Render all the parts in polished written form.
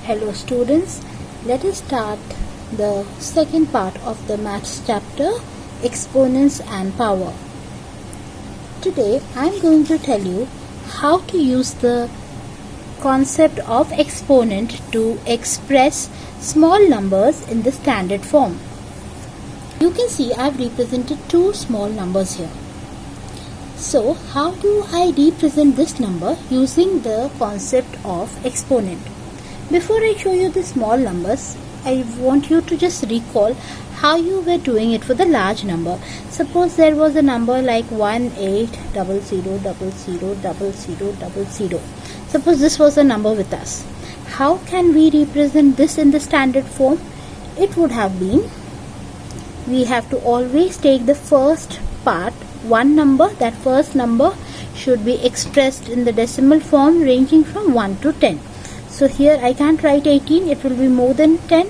Hello students, let us start the second part of the maths chapter, exponents and power. Today I am going to tell you how to use the concept of exponent to express small numbers in the standard form. You can see I have represented two small numbers here. So how do I represent this number using the concept of exponent? Before I show you the small numbers, I want you to just recall how you were doing it for the large number. Suppose there was a number like 1800000000. Suppose this was a number with us. How can we represent this in the standard form? It would have been, we have to always take the first part, one number, that first number should be expressed in the decimal form ranging from 1 to 10. So here I can't write 18, it will be more than 10.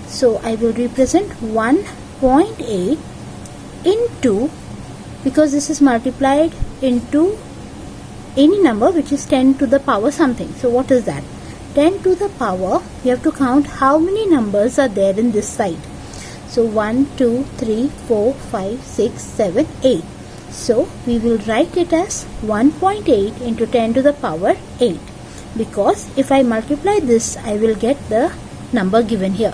So I will represent 1.8 into, because this is multiplied into any number which is 10 to the power something. So what is that? 10 to the power, you have to count how many numbers are there in this side. So 1, 2, 3, 4, 5, 6, 7, 8. So we will write it as 1.8 into 10 to the power 8. Because if I multiply this, I will get the number given here.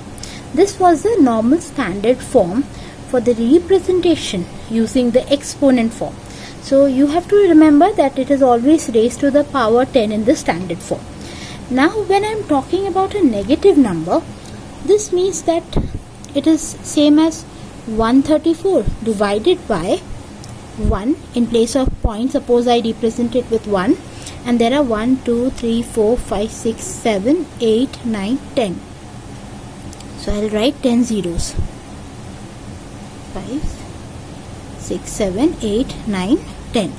This was the normal standard form for the representation using the exponent form. So you have to remember that it is always raised to the power 10 in the standard form. Now when I am talking about a negative number, this means that it is same as 134 divided by 1 in place of point. Suppose I represent it with 1. And there are 1, 2, 3, 4, 5, 6, 7, 8, 9, 10. So I'll write 10 zeros. 5, 6, 7, 8, 9, 10.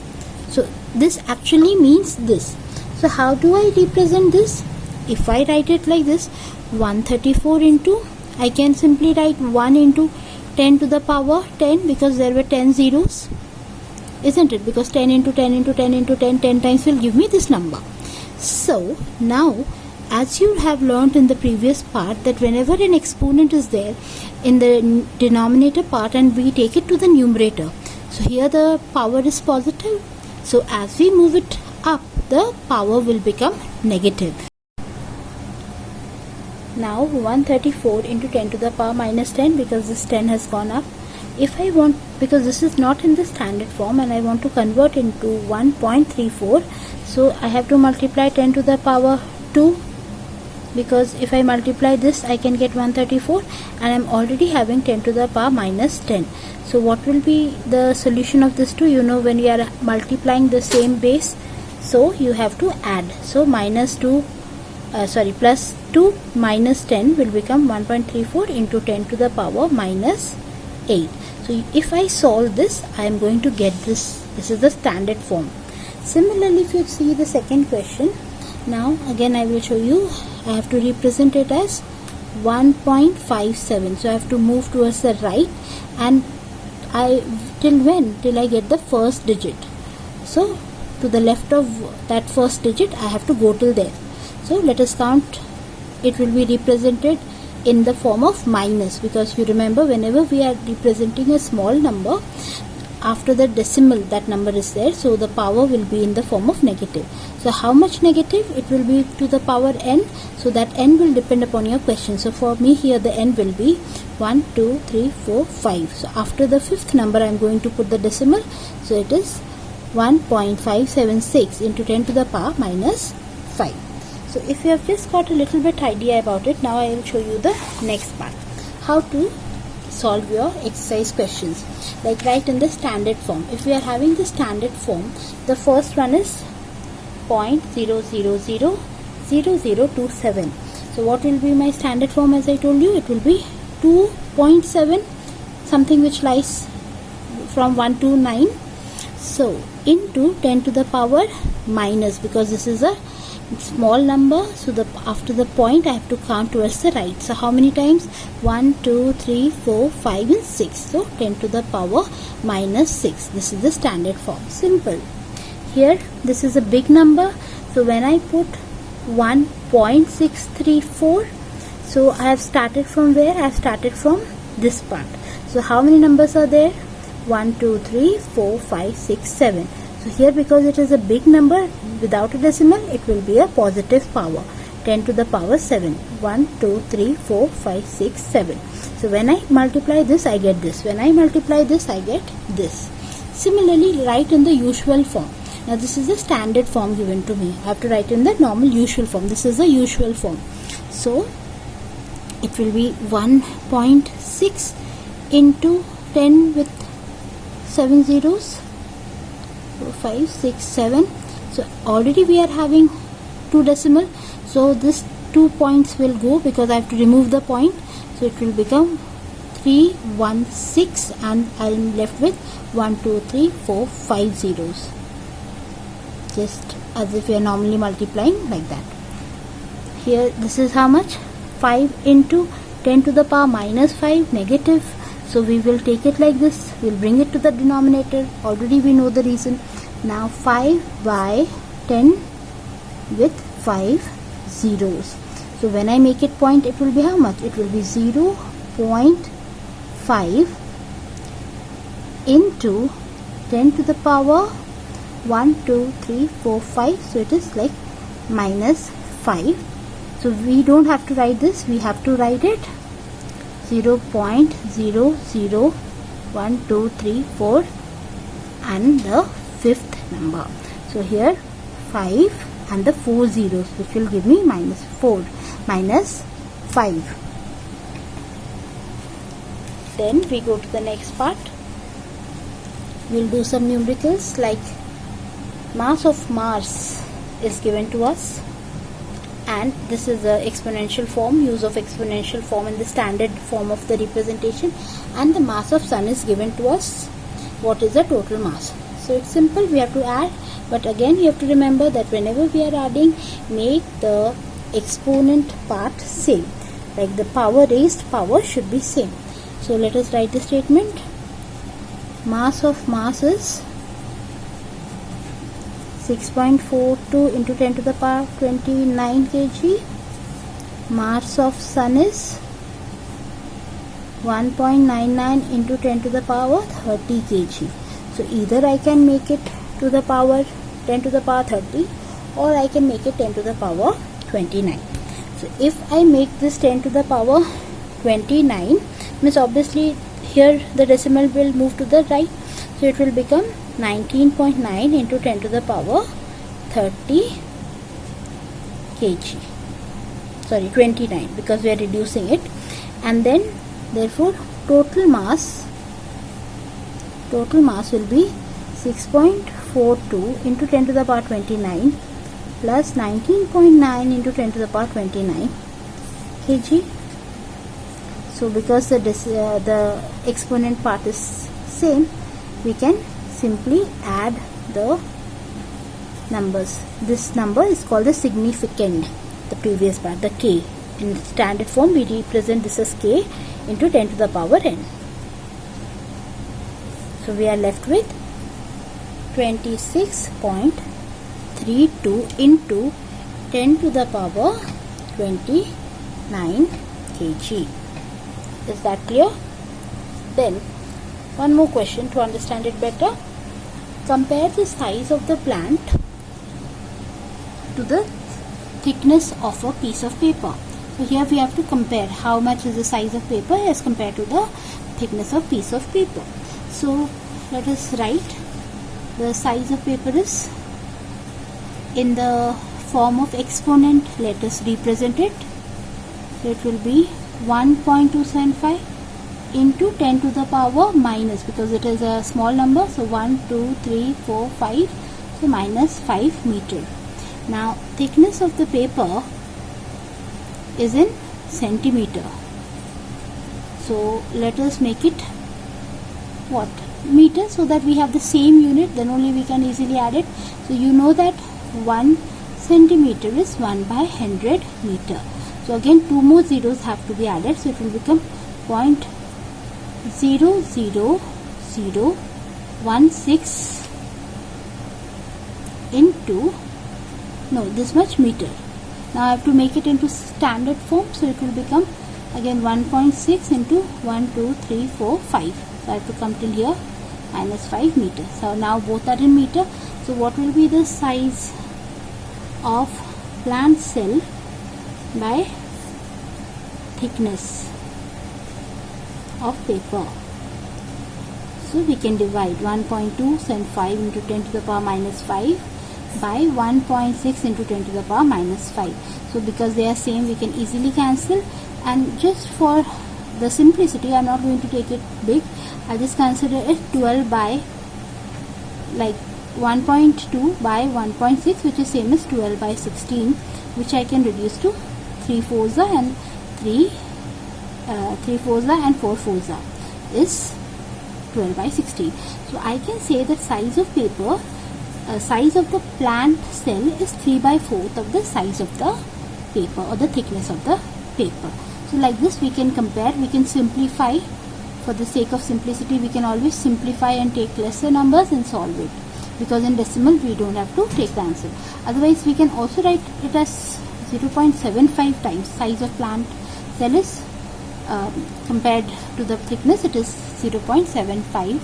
So this actually means this. So how do I represent this? If I write it like this, 134 into, I can simply write 1 into 10 to the power 10 because there were 10 zeros. Isn't it? Because 10 into 10 into 10 into 10, 10 times will give me this number. So now, as you have learnt in the previous part, that whenever an exponent is there in the denominator part and we take it to the numerator, so here the power is positive. So as we move it up, the power will become negative. Now 134 into 10 to the power minus 10, because this 10 has gone up. If I want, because this is not in the standard form and I want to convert into 1.34, so I have to multiply 10 to the power 2, because if I multiply this I can get 134 and I am already having 10 to the power minus 10. So what will be the solution of this 2? You know, when you are multiplying the same base, so you have to add. So plus 2 minus 10 will become 1.34 into 10 to the power minus 8. So if I solve this, I am going to get this. This is the standard form. Similarly, if you see the second question, now again I will show you. I have to represent it as 1.57. So I have to move towards the right, and till I get the first digit. So to the left of that first digit, I have to go till there. So let us count. It will be represented in the form of minus, because you remember whenever we are representing a small number, after the decimal that number is there, so the power will be in the form of negative. So how much negative? It will be to the power n. So that n will depend upon your question. So for me here the n will be 1, 2, 3, 4, 5. So after the fifth number I am going to put the decimal. So it is 1.576 into 10 to the power minus 5. So if you have just got a little bit idea about it, now I will show you the next part. How to solve your exercise questions. Like write in the standard form. If we are having the standard form, the first one is 0.0000027. So what will be my standard form? As I told you, it will be 2.7, something which lies from 1 to 9. So into 10 to the power minus, because this is a small number, so after the point I have to count towards the right. So how many times? 1, 2, 3, 4, 5 and 6. So 10 to the power minus 6. This is the standard form. Simple. Here this is a big number, so when I put 1.634. So I have started from where? I have started from this part. So how many numbers are there? 1, 2, 3, 4, 5, 6, 7. So here, because it is a big number without a decimal, it will be a positive power. 10 to the power 7. 1, 2, 3, 4, 5, 6, 7. So when I multiply this, I get this. When I multiply this, I get this. Similarly, write in the usual form. Now this is the standard form given to me. I have to write in the normal usual form. This is the usual form. So it will be 1.6 into 10 with 7 zeros. 4, 5, 6, 7. So already we are having 2 decimal. So this 2 points will go because I have to remove the point. So it will become 316 and I am left with 1, 2, 3, 4, 5 zeros. Just as if we are normally multiplying like that. Here this is how much? 5 into 10 to the power minus 5 negative. So we will take it like this. We will bring it to the denominator. Already we know the reason. Now 5 by 10 with 5 zeros. So when I make it point, it will be how much? It will be 0.5 into 10 to the power 1, 2, 3, 4, 5. So it is like minus 5. So we don't have to write this. We have to write it 0.001, 2, 3, 4 and the fifth number. So here 5 and the 4 zeros, which will give me minus 4, minus 5. Then we go to the next part. We'll do some numericals like mass of Mars is given to us, and this is the exponential form, use of exponential form in the standard form of the representation, and the mass of Sun is given to us. What is the total mass? So it's simple, we have to add, but again you have to remember that whenever we are adding, make the exponent part same, like the power raised power should be same. So let us write the statement. Mass of Mars is 6.42 into 10 to the power 29 kg. Mass of Sun is 1.99 into 10 to the power 30 kg. So either I can make it to the power 10 to the power 30 or I can make it 10 to the power 29. So if I make this 10 to the power 29, means obviously here the decimal will move to the right. So it will become 19.9 into 10 to the power 30 kg. Sorry, 29, because we are reducing it. And then therefore total mass will be 6.42 into 10 to the power 29 plus 19.9 into 10 to the power 29 kg. So because the exponent part is same, we can simply add the numbers. This number is called the significand, the previous part, the k. In standard form we represent this as k into 10 to the power n. So we are left with 26.32 into 10 to the power 29 kg. Is that clear? Then one more question to understand it better. Compare the size of the plant to the thickness of a piece of paper. So here we have to compare how much is the size of paper as compared to the thickness of piece of paper. So let us write the size of paper is in the form of exponent. Let us represent it. So it will be 1.275 into 10 to the power minus, because it is a small number, so 1, 2, 3, 4, 5, so minus 5 meter. Now thickness of the paper is in centimeter. So let us make it what? Meter, so that we have the same unit, then only we can easily add it. So you know that 1 centimeter is 1 by 100 meter. So again 2 more zeros have to be added, so it will become 0.00016 into, no, this much meter. Now I have to make it into standard form, so it will become again 1.6 into 1, 2, 3, 4, 5. So I have to come till here, minus 5 meter. So now both are in meter. So what will be the size of plant cell by thickness of paper? So we can divide 1.275 into 10 to the power minus 5 by 1.6 into 10 to the power minus 5. So because they are same, we can easily cancel, and just for the simplicity I am not going to take it big. I just consider it 12 by like 1.2 by 1.6, which is same as 12 by 16, which I can reduce to 3 fours and 3 fours and 4 fours is 12 by 16. So I can say that size of paper, size of the plant cell is 3 by 4th of the size of the paper, or the thickness of the paper. So like this we can compare, we can simplify. For the sake of simplicity, we can always simplify and take lesser numbers and solve it, because in decimal we don't have to take the answer. Otherwise we can also write it as 0.75 times size of plant cell is compared to the thickness, it is 0.75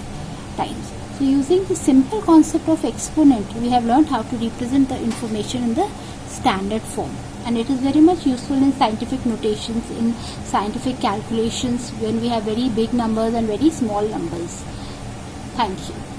times. So using the simple concept of exponent, we have learned how to represent the information in the standard form, and it is very much useful in scientific notations, in scientific calculations, when we have very big numbers and very small numbers. Thank you.